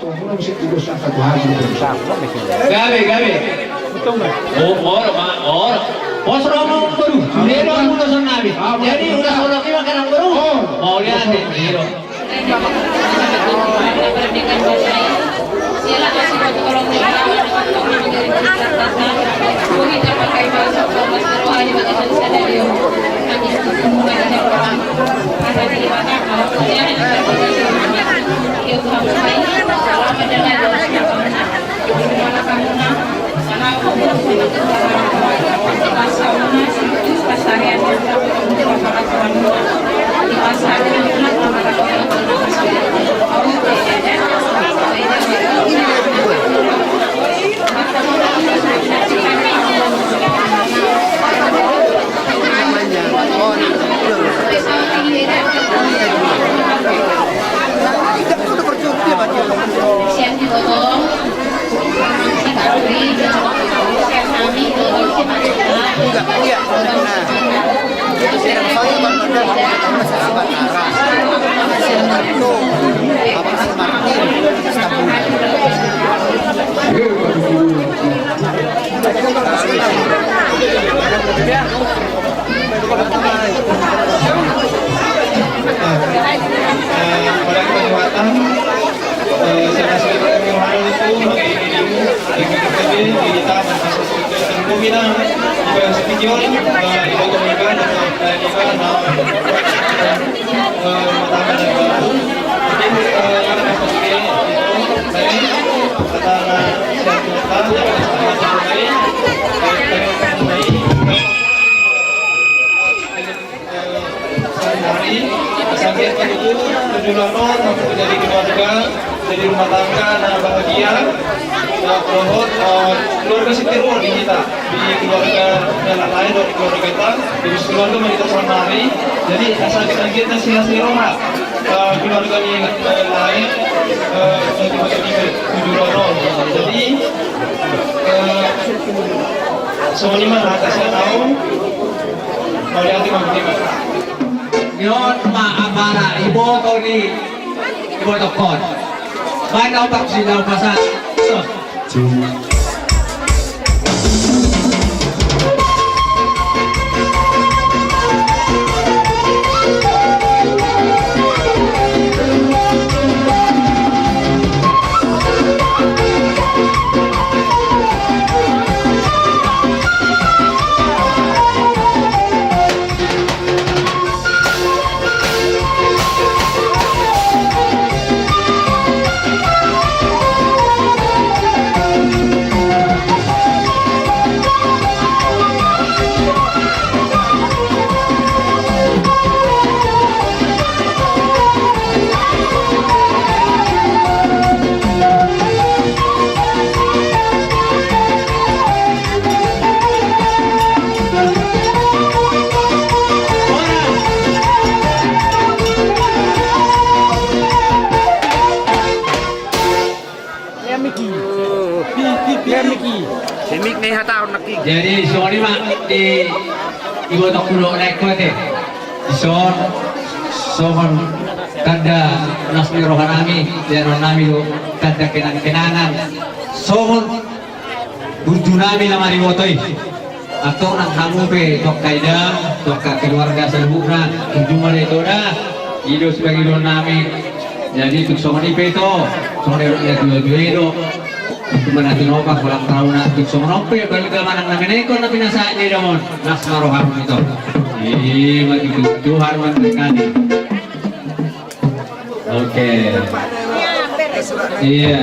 Tunggu mesti tidur satu hari. Gabe. Bos Romo baru, Nero udah sonabi. Jadi udah sonoki makanan baru. Oh lihat nih, Nero. Sila kasi matulong nila ang kita pakai bahasa Thomas pero aja bagasan scenario kami maganda orang ada di mana kalau dia itu harus main kalau ada dengan mana kamu nak sana aku pasarian di pasar siang digotong siang kami menjadi keluarga, jadi rumah tangga, anak bahagia, mohon keluarga setirur di kita, di keluarga yang lain, di keluarga kita, di keluarga kita selama. Jadi asal kita silaturahmi keluarga yang lain di Tujuh. Jadi semuanya mana saya tahu, mau lihat di mana. Yon maabara ibu Tony ibu Tokon mana otak silau pasat jadi sorry mak di ibu tak pulau naik kuat son kada nasmi rohanami dan rohanami lo kada kenangan son burjunami nama riwotoi atau nak kamu pe tok kaida tok keluarga serbukna kunjungan itu dah hidup sebagai rohanami jadi untuk somani pe to somani ya jual natin opak walang tahu na tukso monope balik ke manang namin ekor na pinasaan ni Ramon nas maroharun ito magituduhan man kani oke iya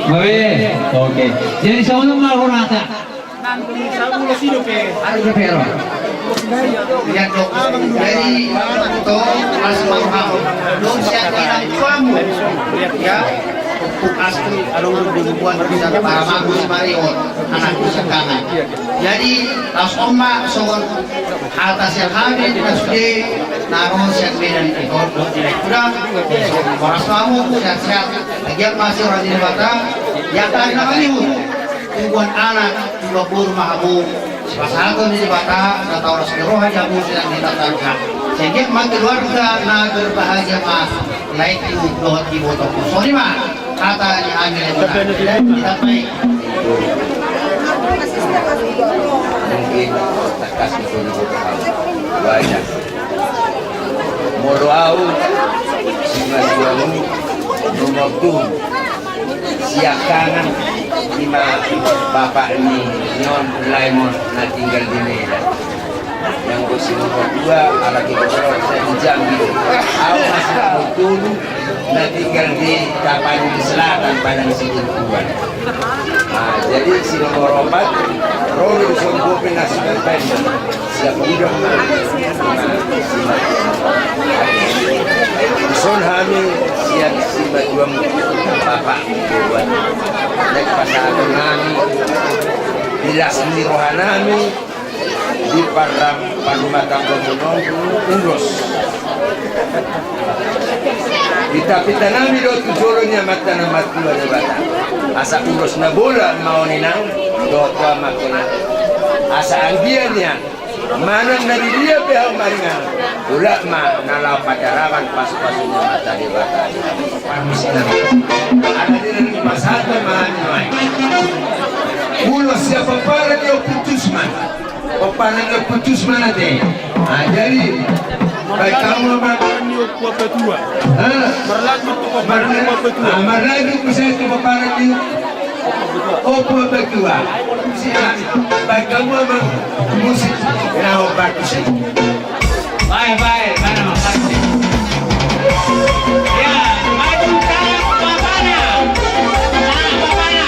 babe oke jadi sama maroharun ata harus pero lihat dok dari itu asma'ul dong siap bilang kamu ya untuk asli alur ribuan bisa para bagus marion anakku sekarang jadi tas oma soal atas yang hadir di sudah naruh siap bedan itu udah para kamu sehat-sehat lagi masih orang di Batam yang tadi namanya ribuan anak 20 mahabu Pasal di bata atau roh aja yang ditatangkan. Sehingga mak keluarga na berbahagia mah lain itu doa di botol. Sorry mah kata di ambil kita baik. Mungkin tak kasih itu banyak. Modoau Simajuamu nomor tuh siakangan lima bapak ini non Laimon na tinggal di Medan. Yang kursi nomor 2 ala kita saya di Jambi. Aku masih betul na tinggal di Tapanuli Selatan Padang Sidikuan. Nah, jadi si nomor 4 Rolling Songko Penasihat Benda siap udah Son kami siap si bajuan bapak buat naik pasangan kami bilas di rohanami di param padumatang pemunong urus pita-pita nami do tujolonya mata na matua na bata asa urus na bola mau ninang do tua makona asa anggiannya mana dari dia pihak maringan ulak ma nalau pacarawan pas-pasnya mata di bata pamusinan ada di dalam pasata mahal ulos siapa para dia putusman papana dia putusman ada jadi baik kamu marlagi bisa itu papana dia opo berdua baik kamu musik yang bagus Baik, mana makasih. Ya, maju tangan bapaknya. Tangan bapaknya.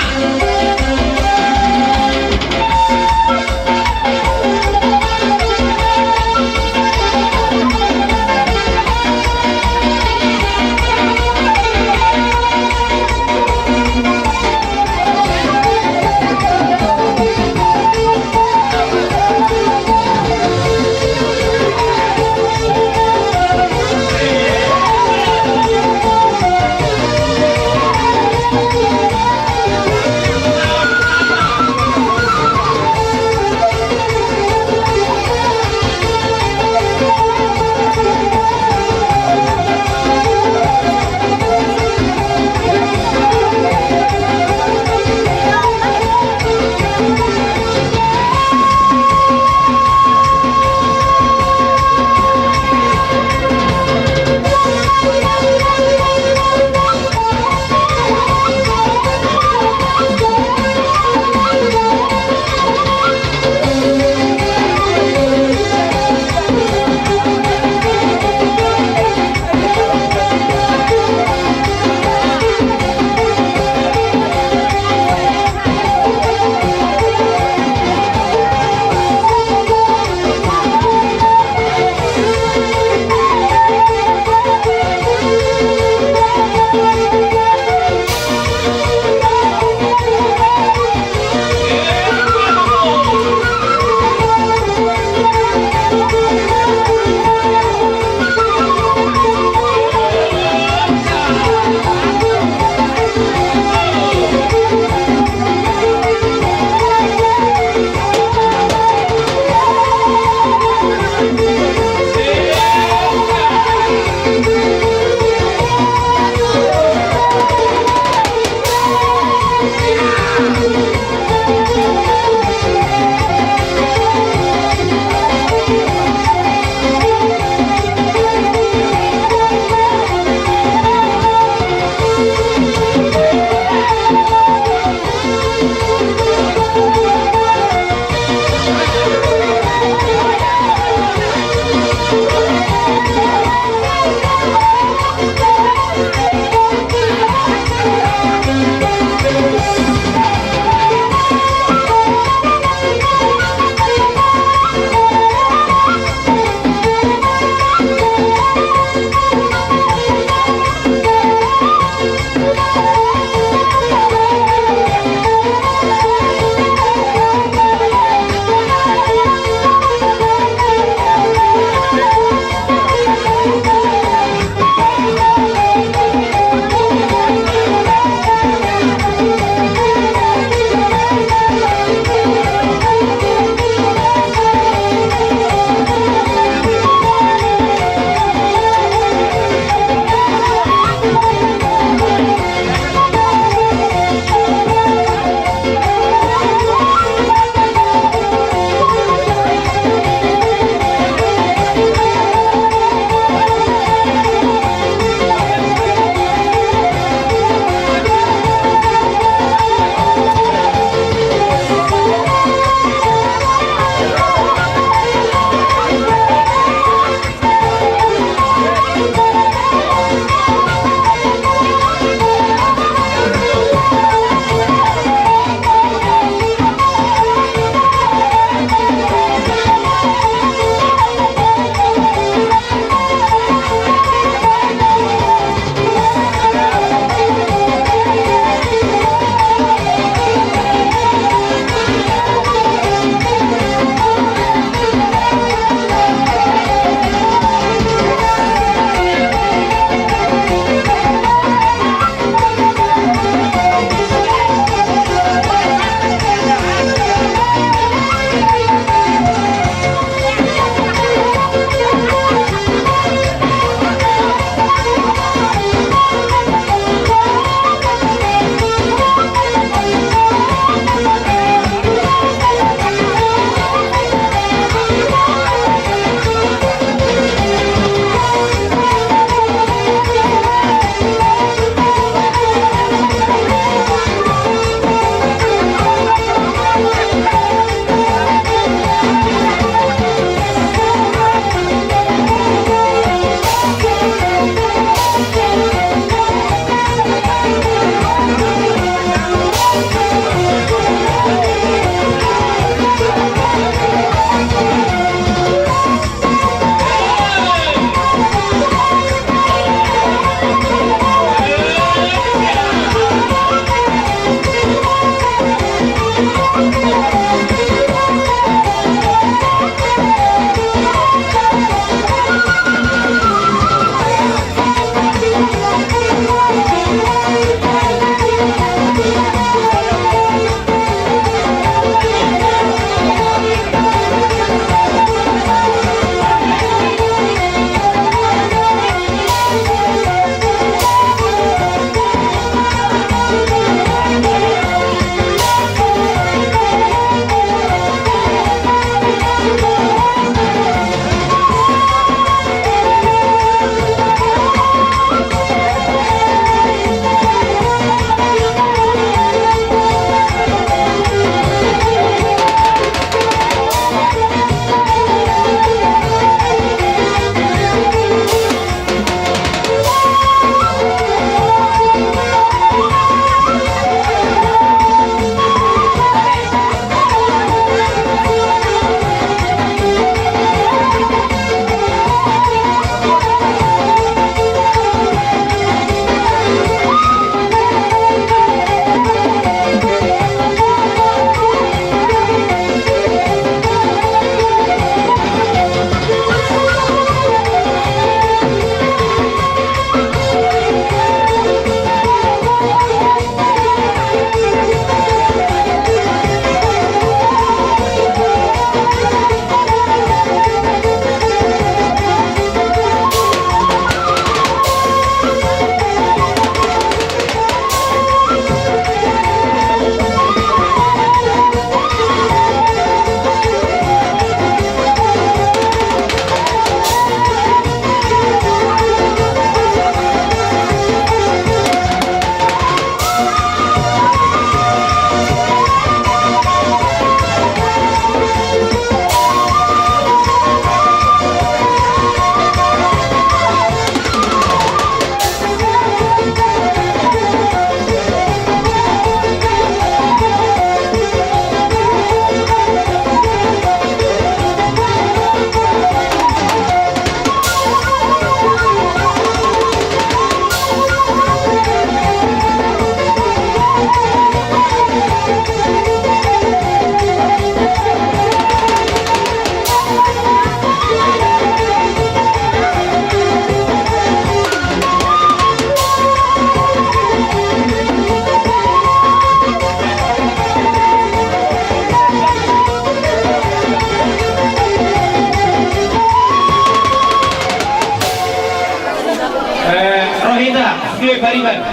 Budi Pariban.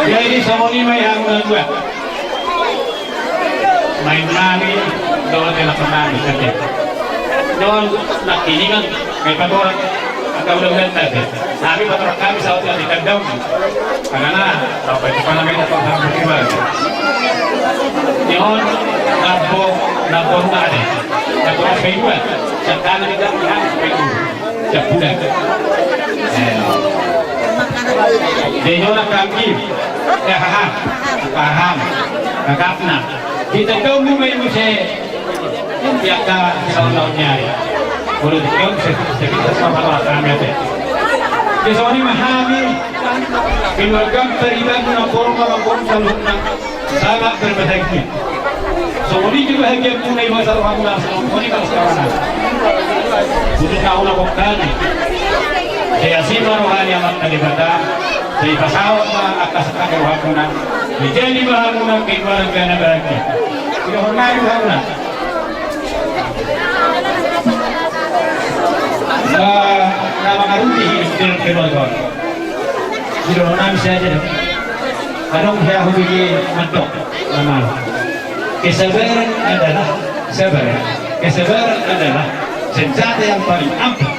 Jadi sama yang kedua. Main nami, doon nila kami kasi. Doon nakiningan kay Padora ang kaulang natin. Sabi Padora kami sa hotel di Tagdaw. Karena na, dapat ito pa namin ito ang pagkikiwan. Yun, nabong natin. Nabong kayuan. Sa kanan nila ang kayuan. Sa pulang. Jadi orang kaki, paham, kakak na. Kita tahu mungkin mesti tiada salahnya ya. Kalau kita sekitar sama orang kami ada. Jadi ini mahami, keluarga terlibat dalam forum salutna sangat berbahagia. So ini juga bahagia tunai masalah Allah. Ini kalau sekarang, bukan kau nak bukan. Saya siapa rohani yang akan dibaca, saya pasal atas akan rohana. Jadi rohana kehidupan kita bahagia. Kita hormati rohana. Nama karuti hidup keluarga. Jadi rohana bisa aja. Kadang saya hobi mentok nama. Kesabaran adalah sabar. Kesabaran adalah senjata yang paling ampuh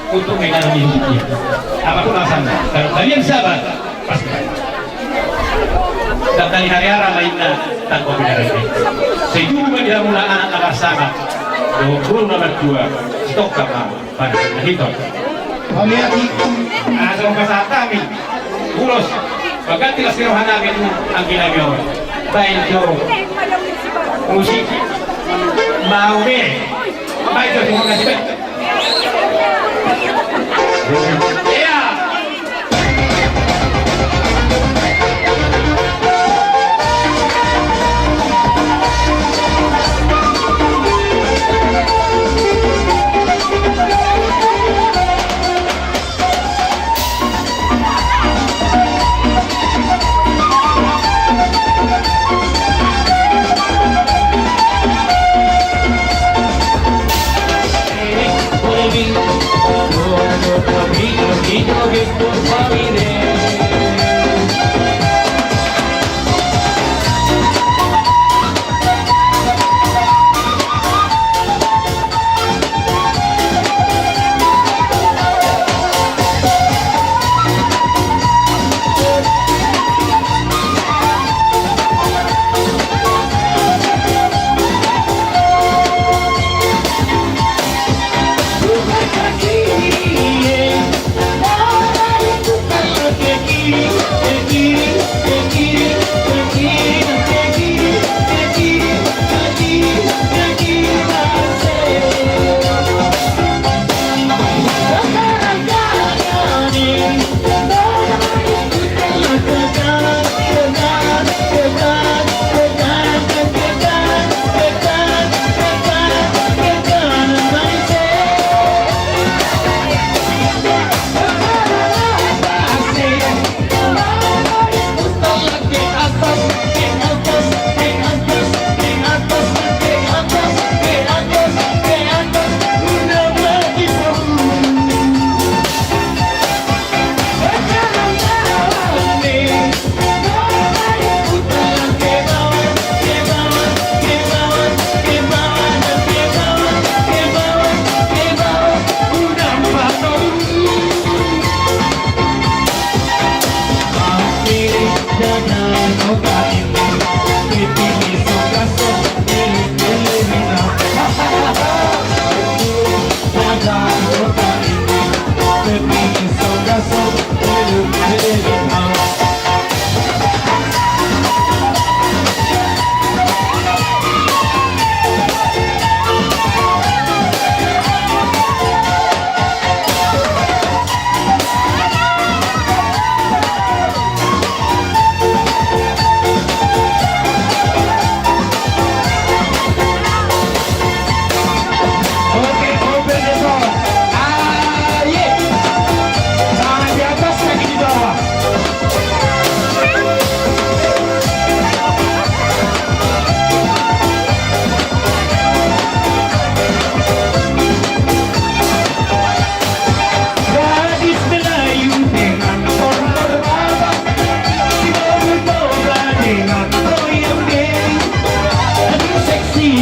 untuk mengalami hidup kita. Apapun alasannya, kalau kalian sabar, pasti. Dan dari hari-hari lainnya tanpa beda lagi. Sejumlah dia mula anak-anak sabar. 20 nomor 2 stok kapal pada hidup. Asal kasatami, ulos. Bagati la sirohana gitu ang ginagawa. Baik jo musik mau be baik jo semua kasih. Iya.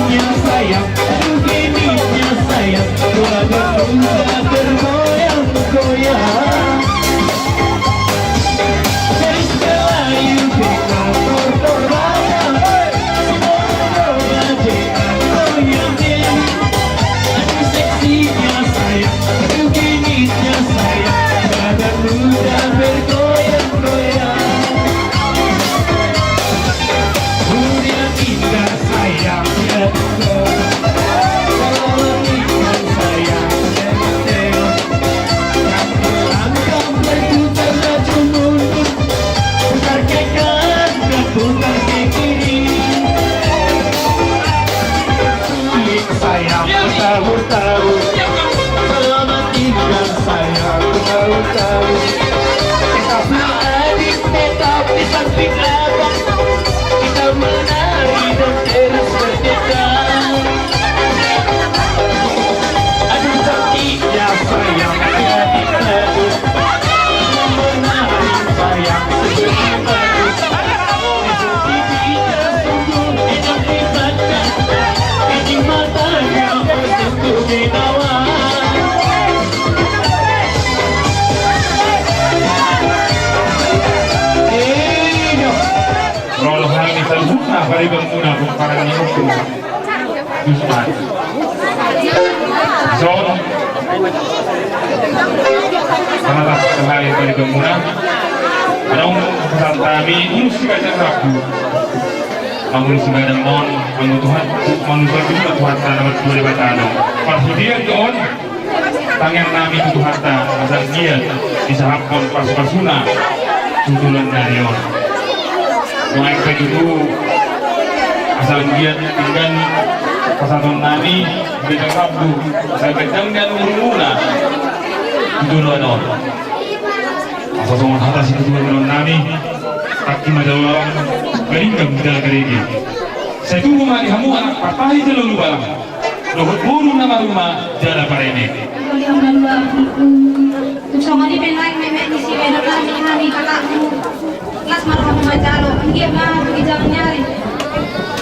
seksinya sayang, aduh genitnya sayang, gelagat muda bergoyang-goyang. Dari segala indikator terbayang, semua berbagai goyangin. Aduh seksinya sayang, aduh genitnya sayang, gelagat muda bergoyang-goyang. Dunia indah sayang ya kalau ikan sayang tengok-tengok, langkah berputar maju mundur, putar ke kanan dan putar ke kiri. Suling sayang tahu-tahu, selamat tinggal sayang tahu-tahu. Tetap adik, tetap di samping abang, kita menari dan terus berdekat. Aduh cantiknya sayang adik-adik, menari sayang seperti badut. Esok pipinya sungguh enak dipandang, kening matanya bersentuh menawan. Rolah hal terbuka bagi bermula bukaran itu Usman Zon Kanalah kembali bagi bermula Anong pesan kami urus juga ragu Anggun segadang mon Anggun Tuhan manusia juga Tuhan tanah berdua batano Parsudian Tuhan tangan nami Tuhan tanah asal dia disahapkan pas-pasuna Tutulan dari on Mulai begitu asal dia tinggal pasatun nami beda kabdu asal gedang dan uruna itu loh asal semua atas itu turun nami kaki majalah beringkam dalam gerigi saya tunggu mari kamu anak partai terlalu balam lohut buru nama rumah jalan parene Kusong ni penai memet di sini ada kami hari kakakmu kelas malam kamu macalo dia mah pergi jalan nyari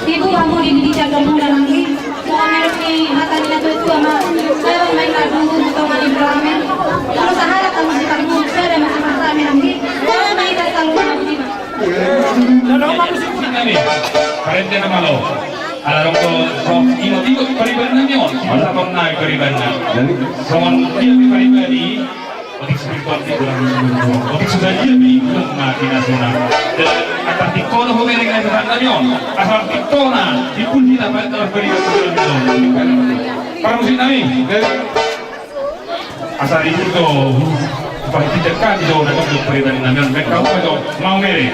ibu kamu di jaga muda lagi mau meruki mata di itu sama saya main lagu untuk mani beramen kalau sahara kamu si kamu saya masih beramen lagi saya main dari kalau lagi Nano manusia kami parente nama lo ala rongko ino tigo paribanan nyon masa kau naik paribanan songon dia pribadi otik spiritual di dalam otik sudah dia bingung mati nasional dan atas tikono homereng na sa nyon asal tikona dipun kita dalam paribanan para musik nami asal itu to supaya tidak kan itu untuk paribanan nyon mereka itu mau mere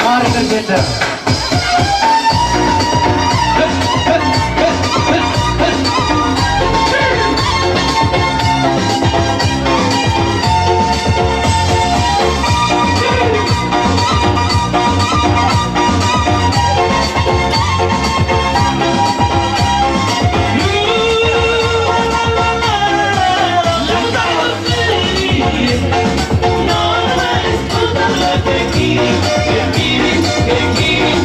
mari kerja Kiri,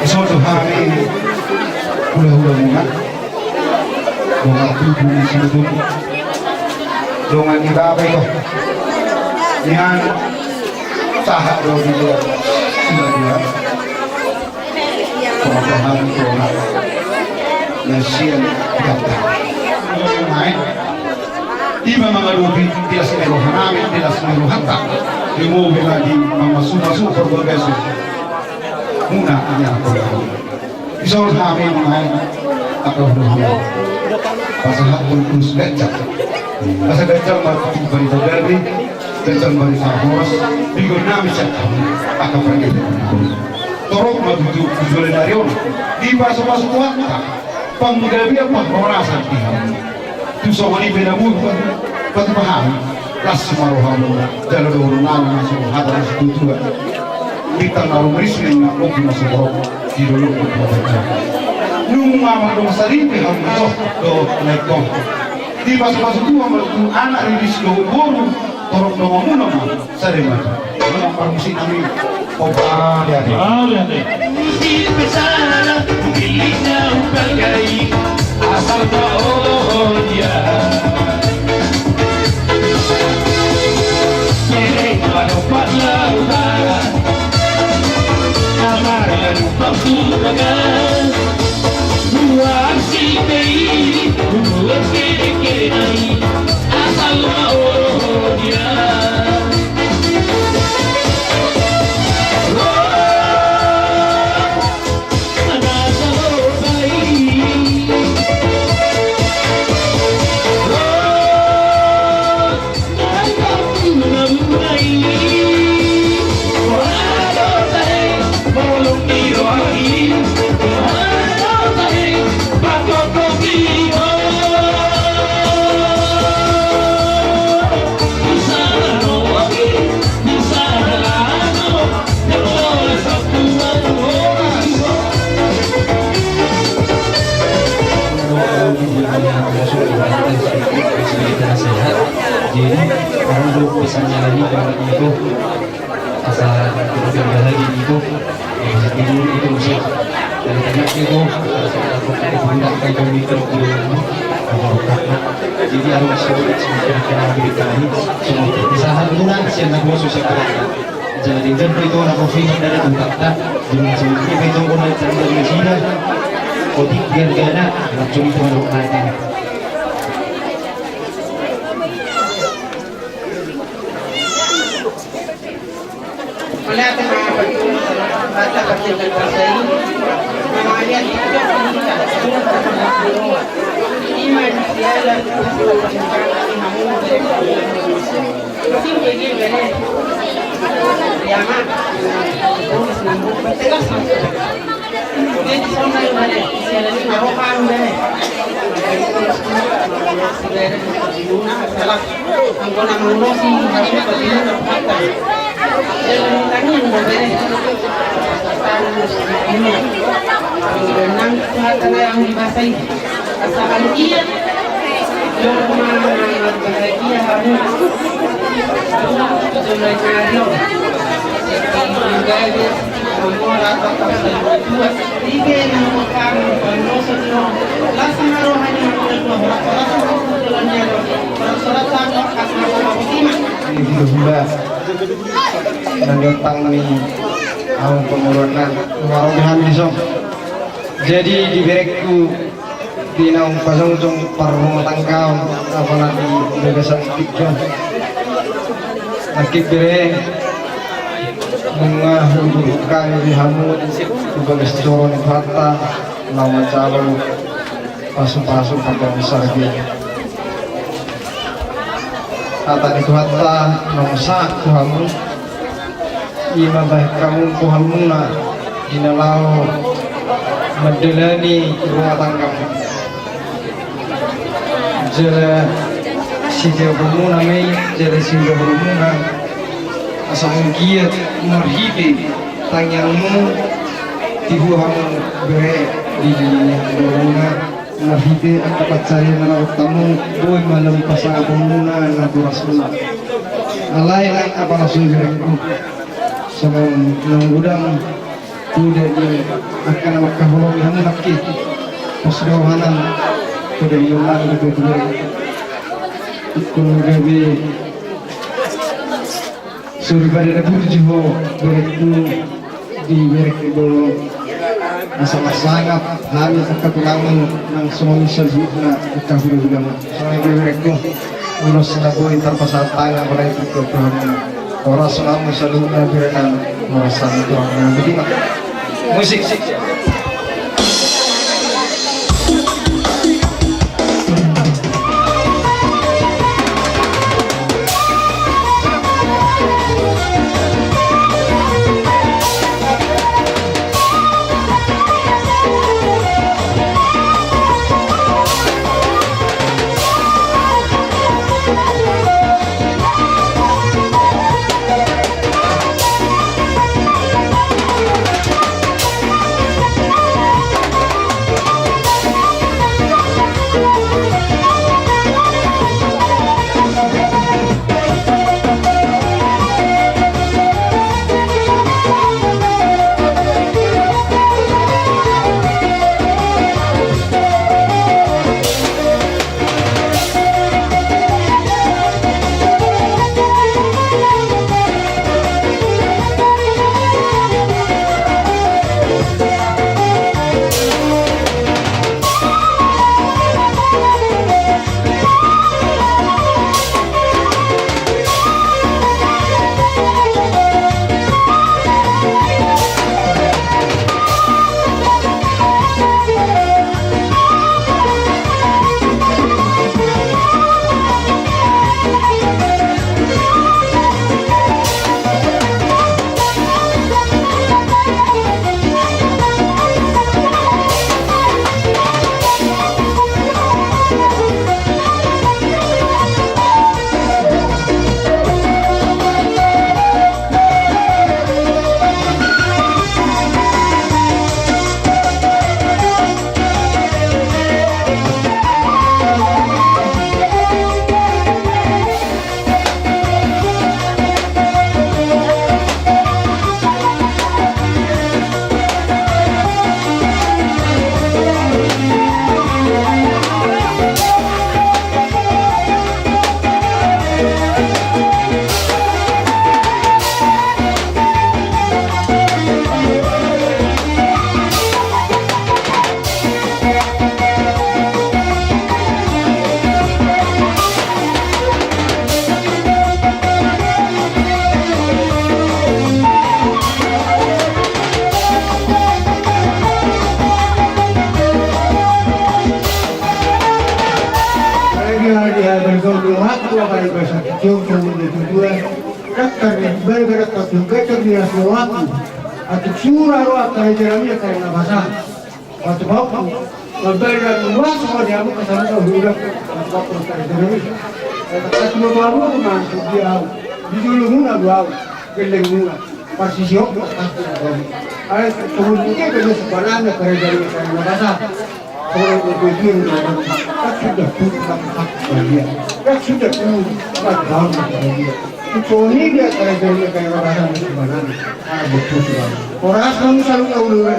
suatu hari hula-hula bunga tubuh di sudut dengan ibabai kok dengan tahap do di luar sudah dia pemahaman Tuhan nasian kata main tiba mengadupi tidak semeru hanami tidak semeru hatta di mobil lagi masuk berbagai muna ini aku isor kami main atau berhubung pasal pun terus becak pasal becak bagi terjadi becak bagi sahos bikin nami cakap akan pergi torok maju tujuan dari orang di pasal waktu penggabi apa perasaan dia tu soalnya beda bukan pasti paham las marohamu jalan orang nama masuk hadar itu kita naruh rismen nak opi masuk bawah di dulu kita nung mama dong saripe ham do naik dong di pas tua tu anak rilis do boru torok dong muna mah sarima nung permusi kami opa ya Mesti besar miliknya bergai asal tahu dia Kiri kalau patlah amarga lupa subagan buat si bayi buat kiri asal mau dia jadi orang dulu pesannya lagi kalau itu asal kita lagi itu itu musik dari banyak itu tidak kayak mikro jadi harus semakin kena dikali semua usaha guna siapa mau susah kerja jadi dan itu orang kopi dari tempat dengan semua itu orang dari Cina kopi gana langsung itu orang lain melihat baca kecil bahasa ini memang ini manusia lagi yang dibasahi asalkan dia bahagia harus jadi di berekku di naung pasang parung tangkau apalagi begasan tikjon nakik bere bunga hubungkan di hamut sebagai seorang kata lawan calon pasung-pasung pada besar dia kata itu kata nomsak kuhamu ima baik kamu kuhamuna dinalau mendelani rumah tangga jala sija bermuna mai jala sija bermuna asal giat marhibi tanyangmu tibu hamu bere di bermuna marhibi anda pacari merawat tamu boy malam pasang bermuna nabi rasul alai apa rasul bereku sebelum gudang Tidak di akan makahulong yang nakit pasdawanan tidak yulang begitu ikut gabi surga dari burjiho begitu di begitu masalah sangat hanya kekurangan yang semua misal juga kita sudah soalnya begitu urus lagu tanpa tangan mereka itu orang selama selalu berikan merasa itu begini musik Atuk surah roh kaya jerami kaya nabasa. Waktu baku, berbeda luas semua dia aku kesana kau hidup. Waktu baku kaya jerami. Kata baru aku masuk dia. Di dulu muna dua, geleng muna. Pasti siok pasti ada. Ada kemudian kerja sebenarnya kaya jerami kaya nabasa. Orang berpikir tak sudah putar hak dia. Tak sudah putar hak dia. Ini dia kaya jerami kaya nabasa sebenarnya. Betul sekali. Orang kamu selalu tahu dengan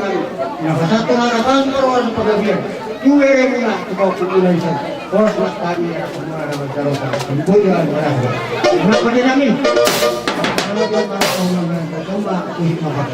yang satu harapan orang pada dia. Juga remuna kau kumulai sana. Orang selatan ya semua ada berjalan. Boleh ada. Nak pada kami. Kalau dia tahu orang coba kuhimah.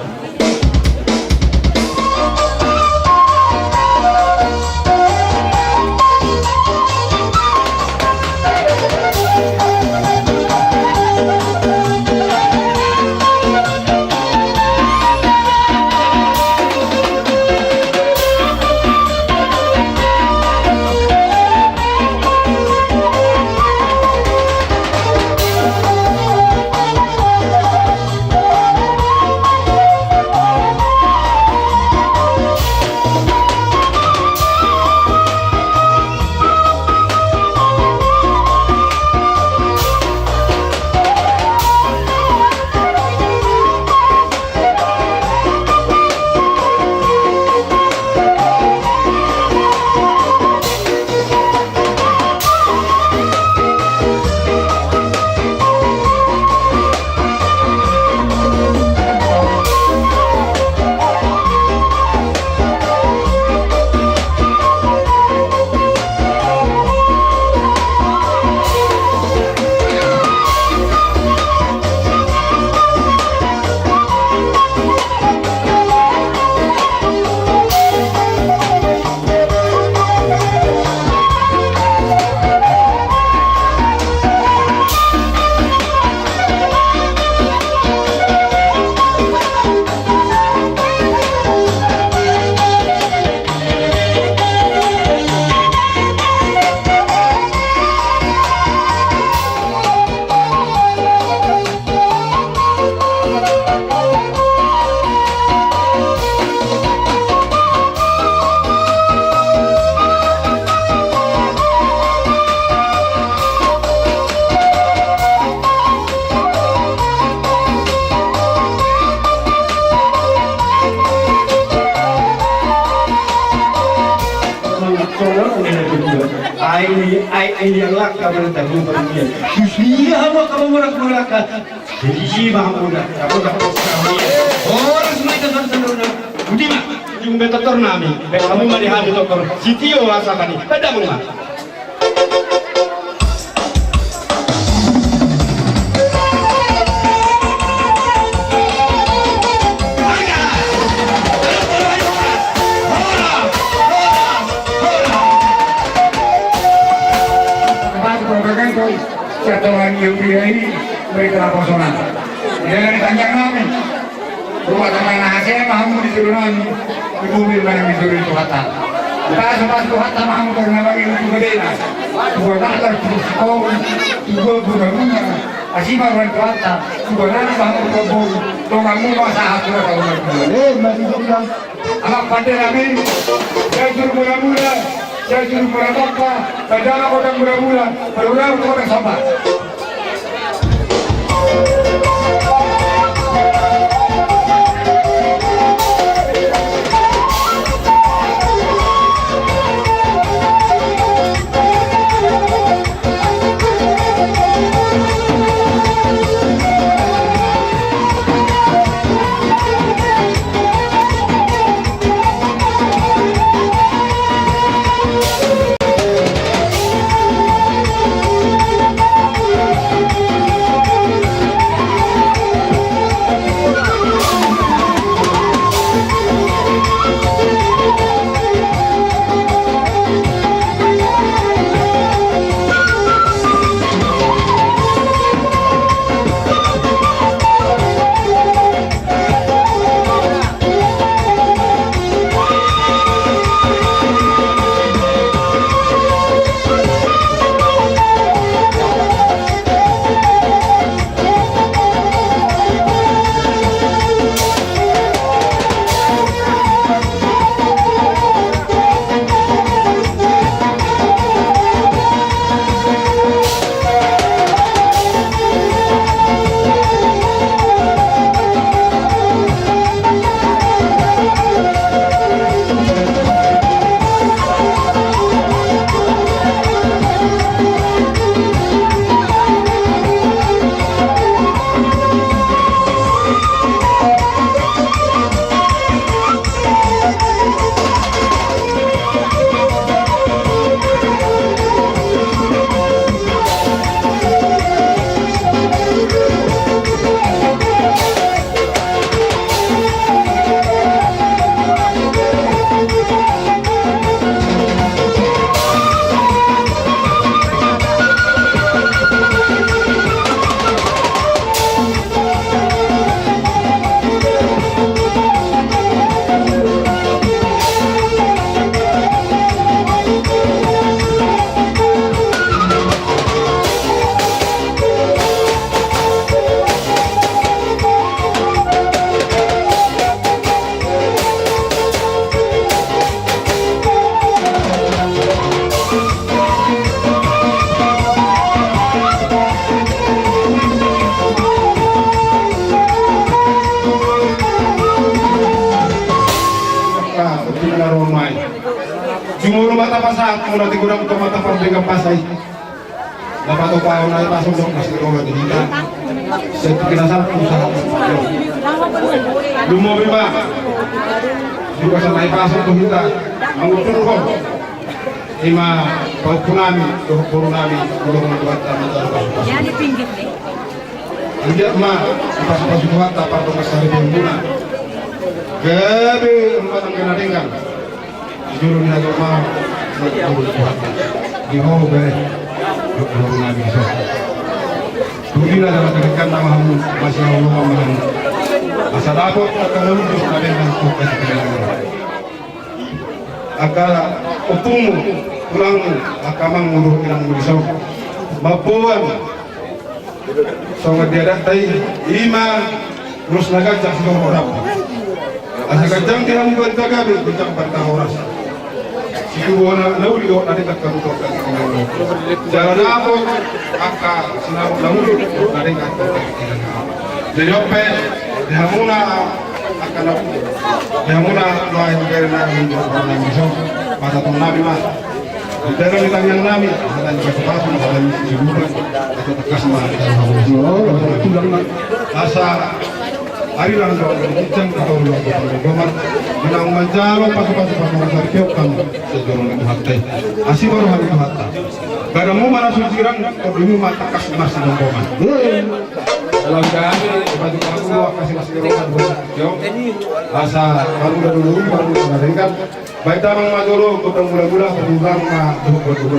soalnya ini juga. Ai yang lak kamu tak lupa dia. Susia apa kamu merak jadi bahamu dah. Kamu dah kami. Orang semua itu terus. Budi mah, jung betul nami. Kamu mah dihadu dokter. Sitio asakani. Pada bunga. Setelah dia ini mereka kosongan. Jangan ditanya kami. Rumah teman hasil mahu disuruh nami. Ibu bilang yang disuruh itu kata. Kita sempat itu kata mahu karena bagi itu gedena. Dua nakar sekolah, dua guna-guna. Asyik mahu itu kata. Dua nakar mahu kebun. Tolongmu masa hati kalau berdua. Masih bilang Anak pandai kami. Saya suruh mula-mula. Saya suruh mula-mula. Padahal orang mula-mula. Berulang untuk orang sabar. Jumuro mata pasak, mula tigurang ko mata pabrika pasay. Dapat ko pa na ipasok doon kasi ko ga dinita. Sa kinasal ko sa lumobi ba? Juga sa naipasok ko kita. Ang uturo ko. Ima paupo namin, puro namin, tulong ng duwata na talaga. Yan ipinggit eh. Hindi ma, ipasok duwata para masari ng muna. Gabi ang batang ganatingan. Juru ni agama menurut Tuhan. Di mau boleh belum nabi so. Dulu dalam kedekan nama kamu masih Allah mahan. Asal dapat akan lulus ada yang kuat kebenaran. Agar utumu pulang akamang muruh ilang murisau. Bapuan. So dia datai ima terus nagajak sa orang. Asa kajang tiang buat kagabi kajang bantah oras. Siku na naulio na tingkat kabuto kan. Jalan ako aka sinaw naulio na tingkat kabuto. Jadi ope dihamuna akan dihamuna loay ngere na minjo na minjo mata tong nabi mah Dalam ditanyang namin, kita dikasih dalam sibukan atau tekas asa hari lang daw itang katulong ko goman binang manjalo pasu-pasu pamangkar kyokan sejoro ng hatay asi baru hari hatta kada mo mana susiran ko bimi matakas mas ng goman dalam kami bagi aku kasih mas goman kyo asa baru dulu mengaringkan baik tamang maduro ko mula-mula perubahan na dulu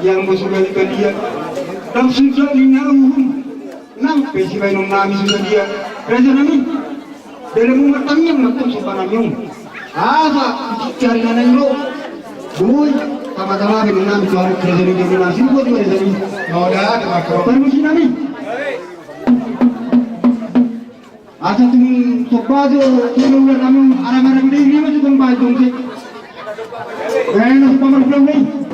yang bersuka dia dan sudah dinauhum nang pesibai nung nami sudah dia raja nami dalam umatang yang nato sa panamyong asa cari nanay lo buhay tama-tama nung nami suara raja nung nami nasi buat di raja nami noda permisi nami asa tung sopado tulong nami arang-arang di lima jutong bayong si kaya na sa pamaraplang na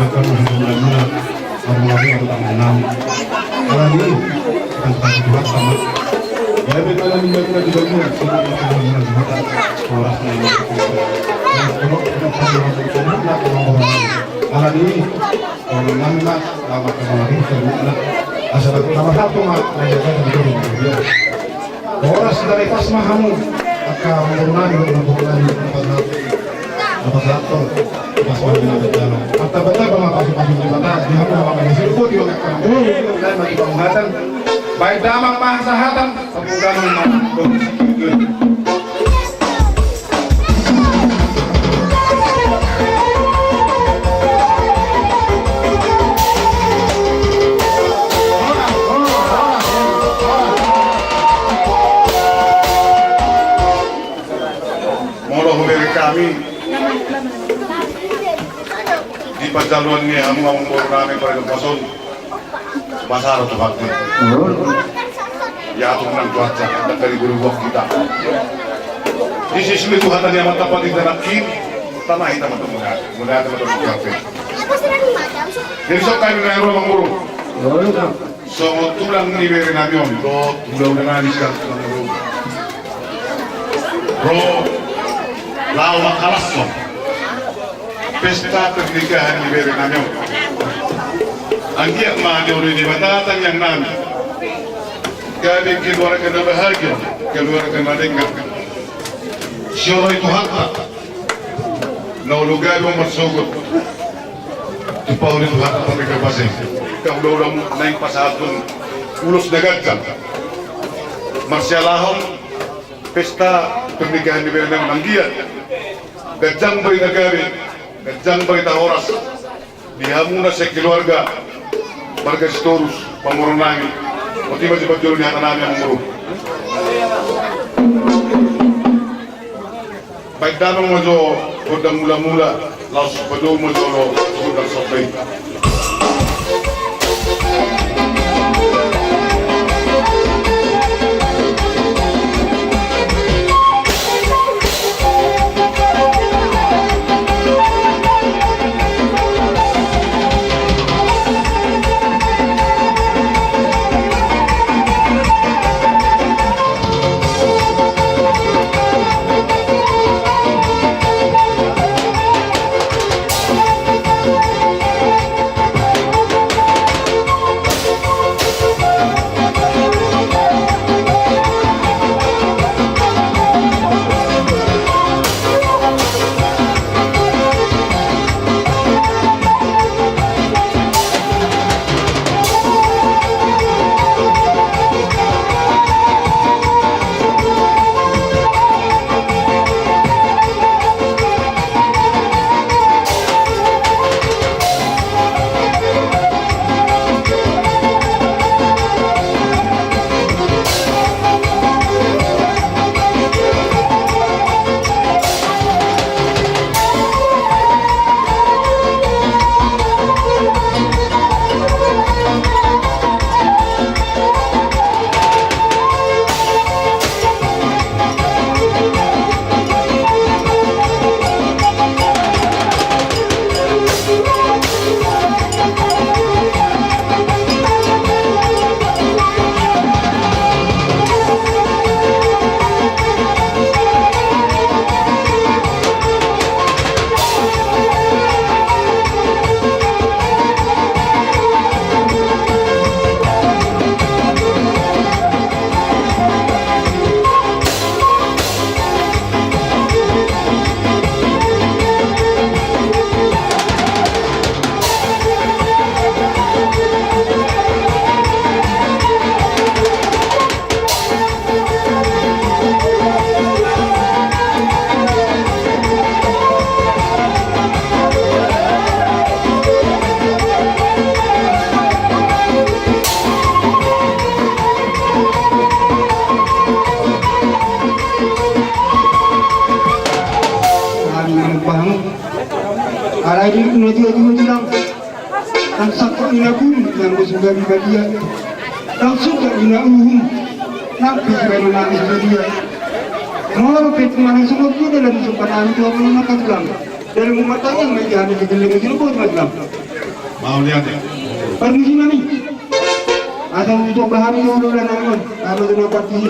Bahkan mula-mula orang-orang tentang enam. Kalau ini tentang Tuhan sama. Ya betul lagi mereka juga lihat semua orang orang Alat ini orang mana lama kemarin karena asal aku nama satu mak menjaga betul. Orang dari pas mahamu akan menurunkan tempat satu pas mahamu berjalan. Mata-mata bangsa pasang di mata di mana bangsa silput juga kan. Dan bagi penghatan baik damang mahasahatan pemuda memang. Kami di pajaluan ni ang mga mungkol namin para lupason masarap ito bakit yatong ng cuaca at nagkarigulubok kita di sismituhatan niya matapatid na nakin tanah kita mula ito matapatid jadi so kami na yung mga muro so tulang niberin namin yun tulang na nga niskan tulang muro bro Lau Makalasso pesta pernikahan di Berenamyo ang giyak mahadyori di batatan yang nami galing keluarga na bahagia keluarga na lenggang siyoro itu hatta na ulugay mong marsugod tupaw nito hatta pamikabasing kaulang na yung pasahapon ulos na gagkang marsyalahon pesta pernikahan di Berenamyo ang giyak Gajang bari nagari, gajang bari oras, dihamu na sa keluarga, barga storus, pamurong namin, o di ba si Pagdolo niya namin ang muro. Baik danong mo jo, kudang mula-mula, laos Pagdolo mo jo, kudang sopay. Alagi nanti lagi menjelang ang sakit inabun yang bersudah di bagian langsung ke inauhum nampi kena nangis bagian mau pet mana semua dia dalam kesempatan itu aku nak bilang dari umat yang menjadi kegeling itu pun macam Mau lihat ya? Pergi sini nih. Atau untuk bahan dulu dan angin. Kalau sudah pergi.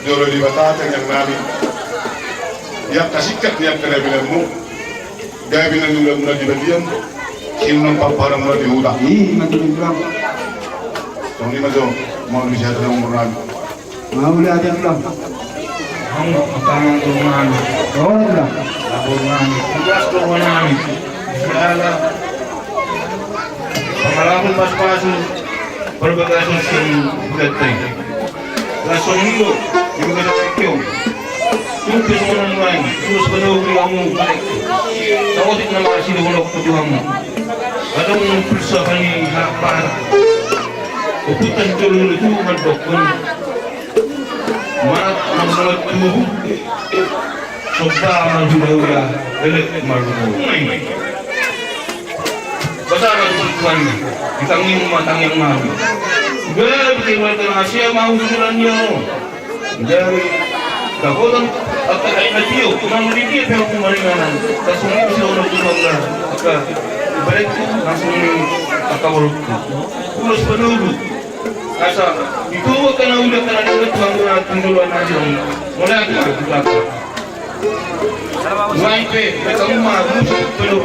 Jolo di batata yang nabi. Ya kasikat ya kena binarmu. Gaya binar mula di badian. Kimnon paparan mula di huda. Ih, mati bilang. Tong lima jom mau bicara dengan umur nabi. Mau lihat yang bilang. Kamu makanan turunan. Oh, bilang. Turunan. Tugas turunan. Segala pengalaman pas-pasu berbagai sosial budaya. Langsung itu juga terpikir. Itu semua lain. Terus penuh kamu balik. Tahu tidak nama sih dulu kejuangmu. Ada persoalan ini harapan. Keputusan dulu itu mendukung. Maaf menolak tubuh. Coba maju ya. Elit malu. Besar kebutuhan. Ditanggung matang yang malu. Gaya betul-betul Asia mau sebenarnya. Dari kagotan atau kayak dia, kurang lebih dia pemaringan. Langsung ini bisa orang juga agak balik langsung agak baru. Terus penuh. Asal itu karena udah kena dengan tuan tungguan aja. Mulai agak belakang. Waipe, kamu mah penuh.